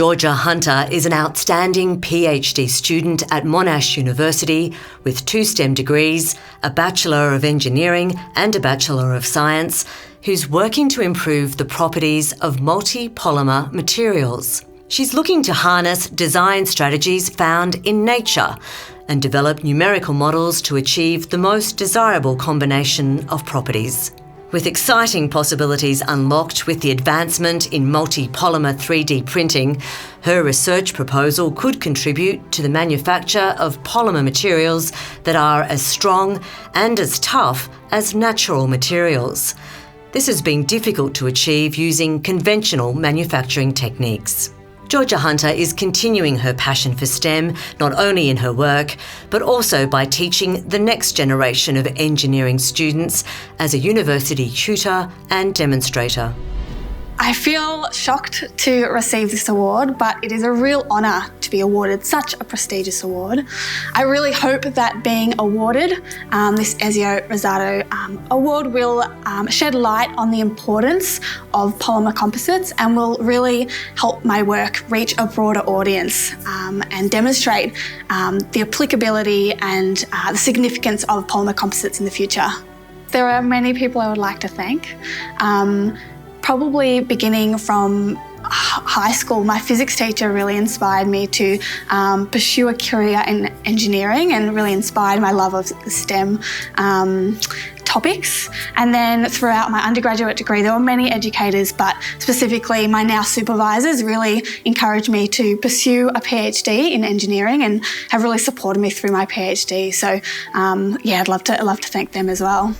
Georgia Hunter is an outstanding PhD student at Monash University with 2 STEM degrees, a Bachelor of Engineering and a Bachelor of Science, who's working to improve the properties of multi-polymer materials. She's looking to harness design strategies found in nature and develop numerical models to achieve the most desirable combination of properties. With exciting possibilities unlocked with the advancement in multi-polymer 3D printing, her research proposal could contribute to the manufacture of polymer materials that are as strong and as tough as natural materials. This has been difficult to achieve using conventional manufacturing techniques. Georgia Hunter is continuing her passion for STEM, not only in her work, but also by teaching the next generation of engineering students as a university tutor and demonstrator. I feel shocked to receive this award, but it is a real honour to be awarded such a prestigious award. I really hope that being awarded this Ezio Rizzardo award will shed light on the importance of polymer composites and will really help my work reach a broader audience and demonstrate the applicability and the significance of polymer composites in the future. There are many people I would like to thank. Probably beginning from high school, my physics teacher really inspired me to pursue a career in engineering and really inspired my love of STEM topics. And then throughout my undergraduate degree, there were many educators, but specifically my now supervisors really encouraged me to pursue a PhD in engineering and have really supported me through my PhD. So yeah, I'd love to thank them as well.